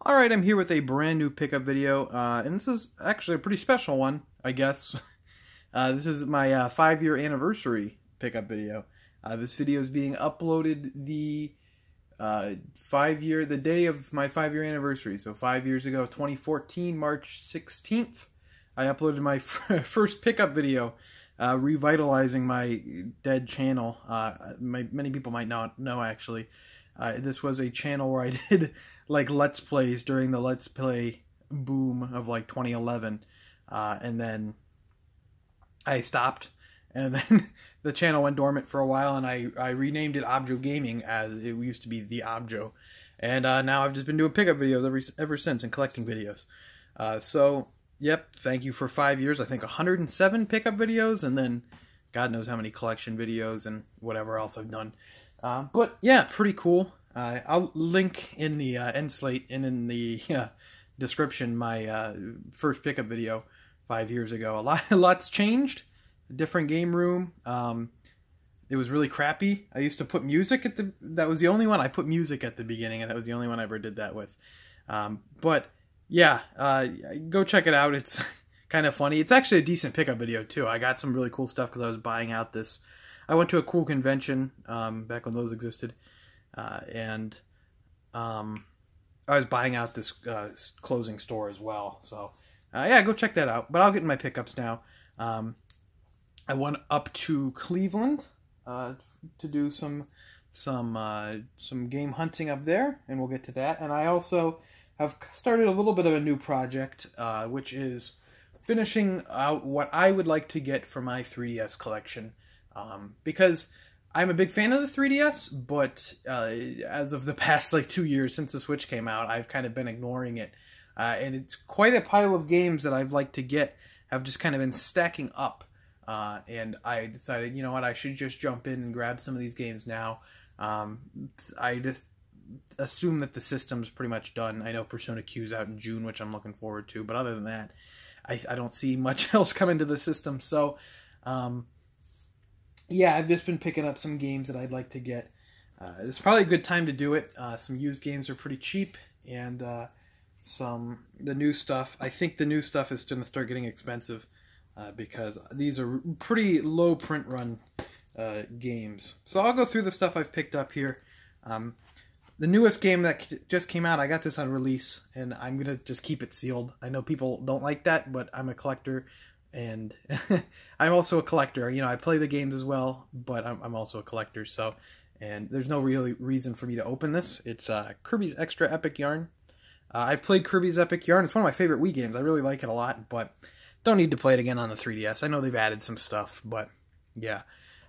Alright, I'm here with a brand new pickup video, and this is actually a pretty special one, I guess. This is my 5-year anniversary pickup video. This video is being uploaded the day of my 5-year anniversary. So 5 years ago, 2014, March 16th, I uploaded my first pickup video, revitalizing my dead channel. Many people might not know, actually. This was a channel where I did like Let's Plays during the Let's Play boom of like 2011, and then I stopped, and then the channel went dormant for a while, and I renamed it Objo Gaming, as it used to be The Objo, and now I've just been doing pickup videos ever since, and collecting videos. So yep, thank you for 5 years. I think 107 pickup videos, and then God knows how many collection videos and whatever else I've done. But yeah, pretty cool. I'll link in the end slate and in the description my first pickup video 5 years ago. A lot's changed. A different game room. It was really crappy. I used to put music at that was the only one I put music at the beginning, and that was the only one I ever did that with. But yeah, go check it out. It's kind of funny. It's actually a decent pickup video too. I got some really cool stuff because I was buying out this. I went to a cool convention back when those existed, and I was buying out this closing store as well. So yeah, go check that out. But I'll get in my pickups now. I went up to Cleveland to do some game hunting up there, and we'll get to that. And I also have started a little bit of a new project, which is finishing out what I would like to get for my 3DS collection. Because I'm a big fan of the 3DS, but as of the past like 2 years since the Switch came out, I've kind of been ignoring it. And it's quite a pile of games that I'd like to get, have just kind of been stacking up. And I decided, you know what, I should just jump in and grab some of these games now. I just assume that the system's pretty much done. I know Persona Q's out in June, which I'm looking forward to, but other than that, I don't see much else coming to the system. So, yeah, I've just been picking up some games that I'd like to get. It's probably a good time to do it. Some used games are pretty cheap, and the new stuff, I think the new stuff is going to start getting expensive because these are pretty low print run games. So I'll go through the stuff I've picked up here. The newest game that just came out, I got this on release, and I'm going to just keep it sealed. I know people don't like that, but I'm a collector. And I'm also a collector. You know, I play the games as well, but I'm also a collector. So, and there's no real reason for me to open this. It's Kirby's Extra Epic Yarn. I've played Kirby's Epic Yarn. It's one of my favorite Wii games. I really like it a lot, but don't need to play it again on the 3DS. I know they've added some stuff, but yeah.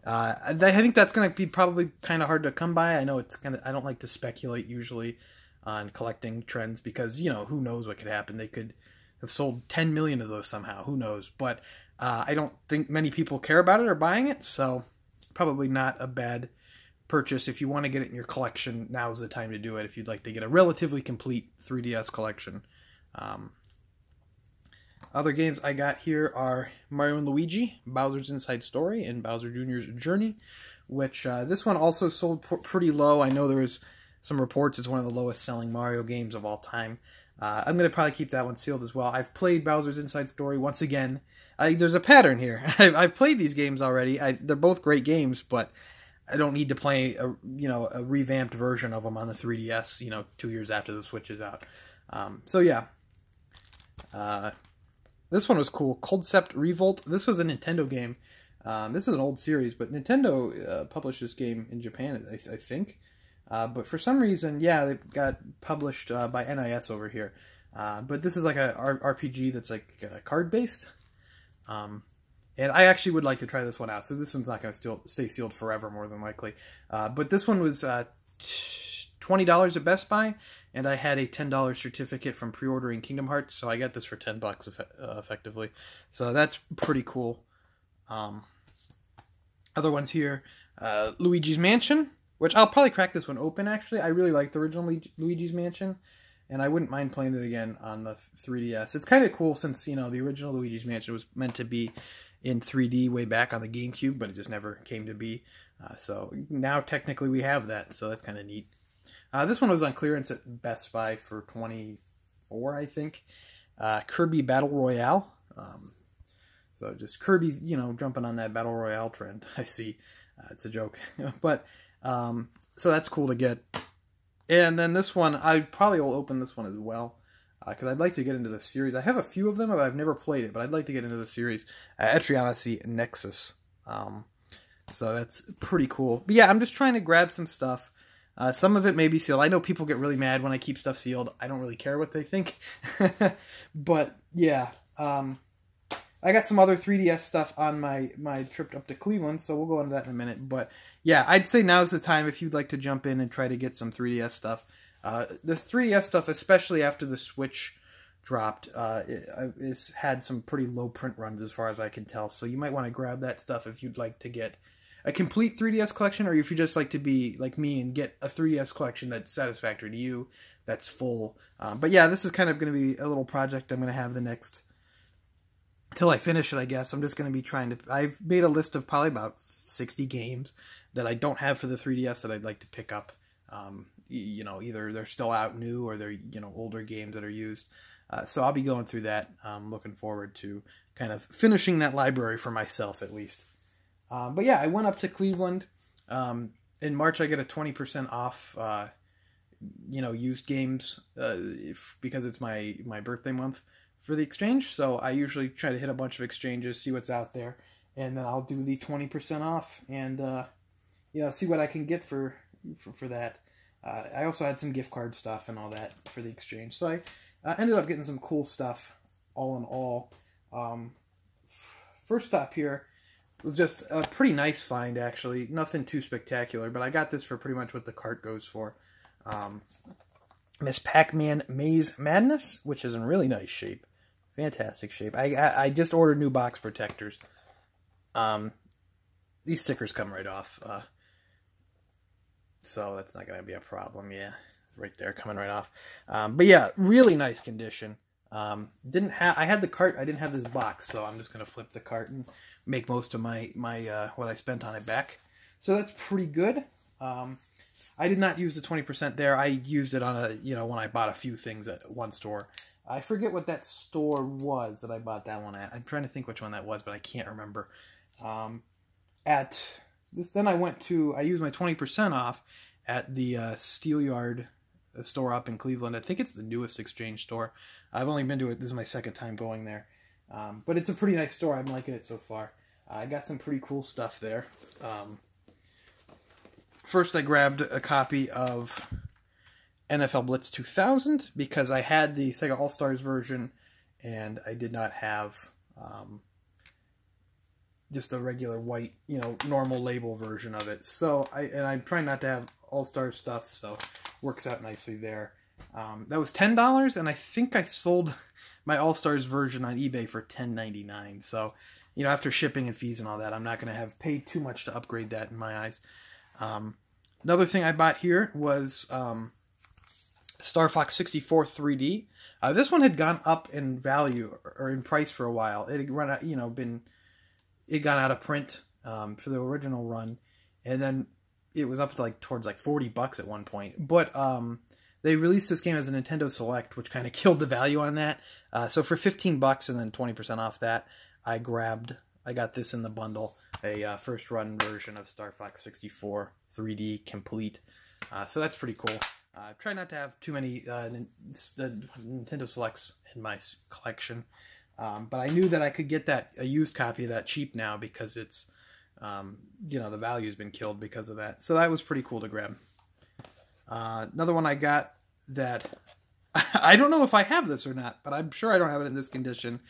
I think that's going to be probably kind of hard to come by. I know it's kind of, I don't like to speculate usually on collecting trends because, you know, who knows what could happen. They could have sold 10 million of those somehow. Who knows? But I don't think many people care about it or buying it, so probably not a bad purchase. If you want to get it in your collection, now's the time to do it if you'd like to get a relatively complete 3DS collection. Other games I got here are Mario & Luigi, Bowser's Inside Story, and Bowser Jr.'s Journey, which this one also sold pretty low. I know there was some reports it's one of the lowest selling Mario games of all time. I'm going to probably keep that one sealed as well. I've played Bowser's Inside Story once again. There's a pattern here. I've played these games already. They're both great games, but I don't need to play a revamped version of them on the 3DS, 2 years after the Switch is out. So yeah. This one was cool. Concept Revolt. This was a Nintendo game. This is an old series, but Nintendo published this game in Japan, I think. But for some reason, yeah, it got published by NIS over here. But this is like a RPG that's like card-based. And I actually would like to try this one out. So this one's not going to stay sealed forever, more than likely. But this one was $20 at Best Buy, and I had a $10 certificate from pre-ordering Kingdom Hearts, so I got this for $10 effectively. So that's pretty cool. Other ones here, Luigi's Mansion, which I'll probably crack this one open, actually. I really like the original Luigi's Mansion, and I wouldn't mind playing it again on the 3DS. It's kind of cool since, the original Luigi's Mansion was meant to be in 3D way back on the GameCube, but it just never came to be. So now technically we have that, so that's kind of neat. This one was on clearance at Best Buy for $24, I think. Kirby Battle Royale. So just Kirby, you know, jumping on that Battle Royale trend. I see. It's a joke. But, so that's cool to get. And then this one, I probably will open this one as well. Because I'd like to get into the series. I have a few of them, but I've never played it. But I'd like to get into the series. Etrianacy Nexus. So that's pretty cool. But yeah, I'm just trying to grab some stuff. Some of it may be sealed. I know people get really mad when I keep stuff sealed. I don't really care what they think. But yeah, I got some other 3DS stuff on my trip up to Cleveland, so we'll go into that in a minute. But yeah, I'd say now's the time if you'd like to jump in and try to get some 3DS stuff. The 3DS stuff, especially after the Switch dropped, it's had some pretty low print runs as far as I can tell. So you might want to grab that stuff if you'd like to get a complete 3DS collection, or if you just like to be like me and get a 3DS collection that's satisfactory to you, that's full. But yeah, this is kind of going to be a little project I'm going to have the next, till I finish it, I guess. I'm just going to be trying to, I've made a list of probably about 60 games that I don't have for the 3DS that I'd like to pick up. You know, either they're still out new or they're, you know, older games that are used. So I'll be going through that. Looking forward to kind of finishing that library for myself, at least. But yeah, I went up to Cleveland. In March, I get a 20% off, you know, used games, because it's my birthday month for the exchange. So I usually try to hit a bunch of exchanges, see what's out there, and then I'll do the 20% off and, you know, see what I can get for that. I also had some gift card stuff and all that for the exchange. So I ended up getting some cool stuff all in all. First stop here was just a pretty nice find, actually. Nothing too spectacular, but I got this for pretty much what the cart goes for. Miss Pac-Man Maze Madness, which is in really nice shape. Fantastic shape. I just ordered new box protectors. These stickers come right off. So that's not going to be a problem. Yeah, right there, coming right off. But yeah, really nice condition. I had the cart, I didn't have this box, so I'm just going to flip the cart and make most of my what I spent on it back. So that's pretty good. I did not use the 20% there. I used it on a, you know, when I bought a few things at one store. I forget what that store was that I bought that one at. I'm trying to think which one that was, but I can't remember. Then I used my 20% off at the Steelyard store up in Cleveland. I think it's the newest exchange store. I've only been to it. This is my second time going there. But it's a pretty nice store. I'm liking it so far. I got some pretty cool stuff there. First, I grabbed a copy of NFL Blitz 2000 because I had the Sega All-Stars version and I did not have just a regular white, you know, normal label version of it. So I'm trying not to have All-Stars stuff, so works out nicely there. That was $10, and I think I sold my All-Stars version on eBay for $10.99. So, you know, after shipping and fees and all that, I'm not going to have paid too much to upgrade that in my eyes. Another thing I bought here was Star Fox 64 3D. This one had gone up in value or in price for a while. It had run out, you know, it got out of print for the original run, and then it was up to towards $40 at one point. But they released this game as a Nintendo Select, which kind of killed the value on that. So for $15 and then 20% off that, I got this in the bundle, a first run version of Star Fox 64 3D complete. So that's pretty cool. Try not to have too many Nintendo Selects in my collection. But I knew that I could get a used copy of that cheap now because it's, you know, the value's been killed because of that. So that was pretty cool to grab. Another one I got that, I don't know if I have this or not, but I'm sure I don't have it in this condition.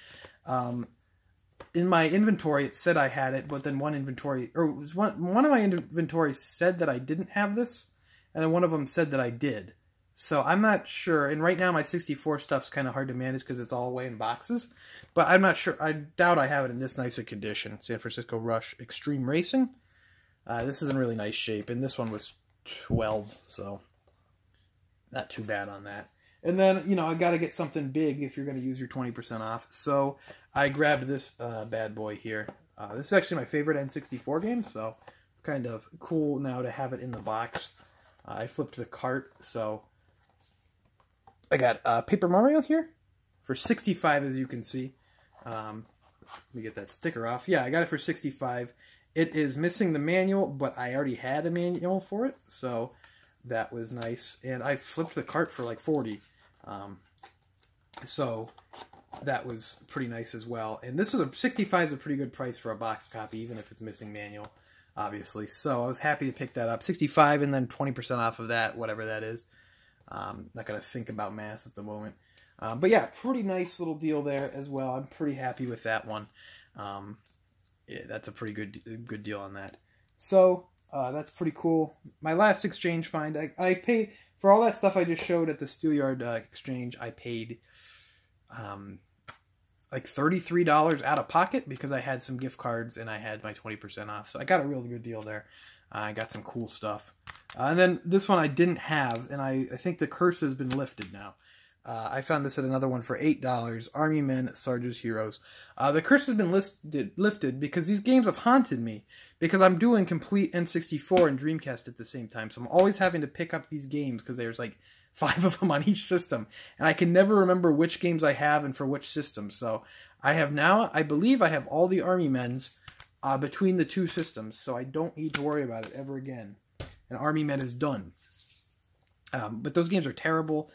In my inventory, it said I had it, but then one of my inventories said that I didn't have this, and then one of them said that I did. So I'm not sure, and right now my 64 stuff's kind of hard to manage because it's all away in boxes, but I'm not sure. I doubt I have it in this nice a condition. San Francisco Rush Extreme Racing. This is in really nice shape, and this one was 12, so not too bad on that. And then, you know, I got to get something big if you're going to use your 20% off, so I grabbed this bad boy here. This is actually my favorite N64 game, so it's kind of cool now to have it in the box. I flipped the cart, so I got Paper Mario here for 65, as you can see. Let me get that sticker off. Yeah, I got it for 65. It is missing the manual, but I already had a manual for it, so that was nice. And I flipped the cart for like 40. So that was pretty nice as well. And this is 65 is a pretty good price for a box copy, even if it's missing manual, obviously. So I was happy to pick that up. 65 and then 20% off of that, whatever that is. Not going to think about math at the moment. But yeah, pretty nice little deal there as well. I'm pretty happy with that one. Yeah, that's a pretty good deal on that. So that's pretty cool. My last exchange find, I paid for all that stuff I just showed at the Steelyard exchange. I paid like $33 out of pocket because I had some gift cards and I had my 20% off. So I got a really good deal there. I got some cool stuff. And then this one I didn't have, and I think the curse has been lifted now. I found this at another one for $8, Army Men, Sarge's Heroes. The curse has been lifted because these games have haunted me, because I'm doing complete N64 and Dreamcast at the same time, so I'm always having to pick up these games because there's like 5 of them on each system, and I can never remember which games I have and for which system. So I have now, I believe I have all the Army Men's between the 2 systems, so I don't need to worry about it ever again. And Army Men is done. But those games are terrible.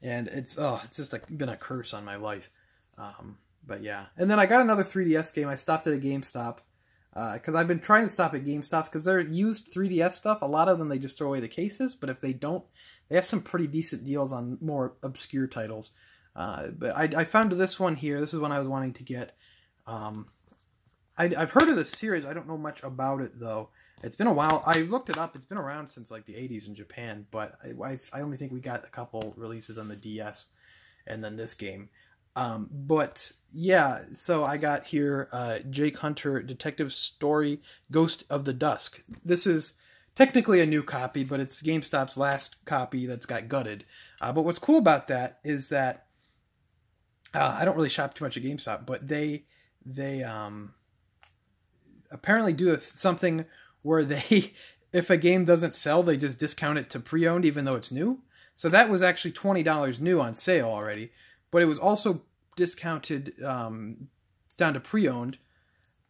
And it's just been a curse on my life. But yeah. And then I got another 3DS game. I stopped at a GameStop. Because I've been trying to stop at GameStops. Because they're used 3DS stuff. A lot of them, they just throw away the cases. But if they don't, they have some pretty decent deals on more obscure titles. But I found this one here. This is one I was wanting to get. I've heard of this series. I don't know much about it, though. It's been a while. I looked it up. It's been around since like the 80s in Japan, but I only think we got a couple releases on the DS and then this game. But yeah, so I got here Jake Hunter Detective Story Ghost of the Dusk. This is technically a new copy, but it's GameStop's last copy that's got gutted. But what's cool about that is that I don't really shop too much at GameStop, but they apparently do something where they, if a game doesn't sell, they just discount it to pre-owned even though it's new. So that was actually $20 new on sale already, but it was also discounted down to pre-owned.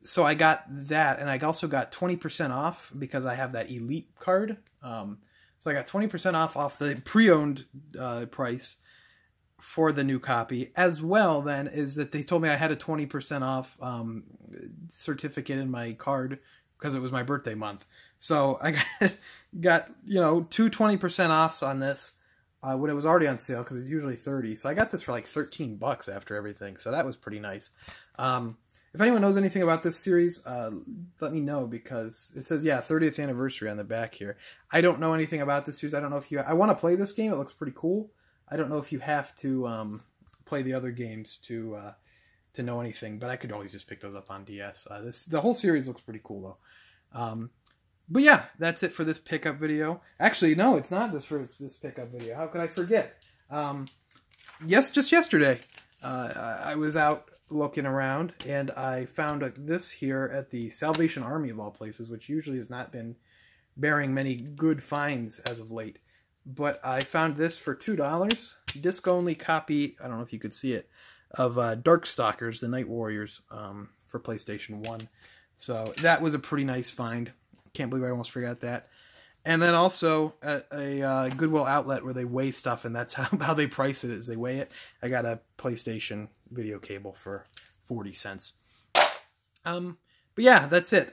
So I got that, and I also got 20% off because I have that Elite card. So I got 20% off the pre-owned price for the new copy. As well, then, is that they told me I had a 20% off certificate in my card because it was my birthday month. So I got you know, 20% offs on this when it was already on sale, because it's usually 30. So I got this for like $13 after everything. So that was pretty nice. If anyone knows anything about this series, let me know, because it says, yeah, 30th anniversary on the back here. I don't know anything about this series. I don't know if you... I want to play this game. It looks pretty cool. I don't know if you have to play the other games to know anything, but I could always just pick those up on DS. The whole series looks pretty cool, though. But yeah, that's it for this pickup video. Actually, no, it's not this pickup video. How could I forget? Just yesterday, I was out looking around, and I found this here at the Salvation Army of all places, which usually has not been bearing many good finds as of late. But I found this for $2, disc-only copy, I don't know if you could see it, of Darkstalkers, the Night Warriors, for PlayStation 1. So that was a pretty nice find. Can't believe I almost forgot that. And then also at a Goodwill outlet where they weigh stuff, and that's how they price it, is they weigh it. I got a PlayStation video cable for 40 cents. But yeah, that's it.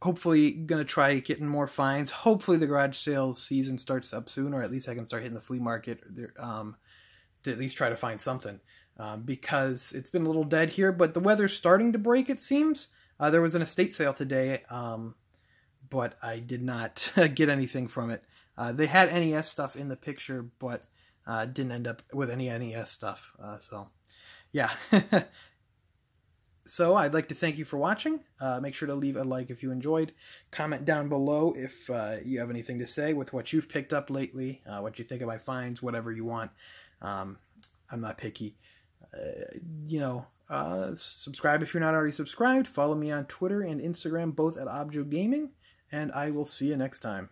Hopefully gonna try getting more finds. Hopefully the garage sales season starts up soon, or at least I can start hitting the flea market to at least try to find something. Because it's been a little dead here, but the weather's starting to break, it seems. There was an estate sale today, but I did not get anything from it. They had NES stuff in the picture, but didn't end up with any NES stuff. So, yeah. So, I'd like to thank you for watching. Make sure to leave a like if you enjoyed. Comment down below if you have anything to say with what you've picked up lately, what you think of my finds, whatever you want. I'm not picky. Subscribe if you're not already subscribed. Follow me on Twitter and Instagram, both at Objo Gaming. and I will see you next time.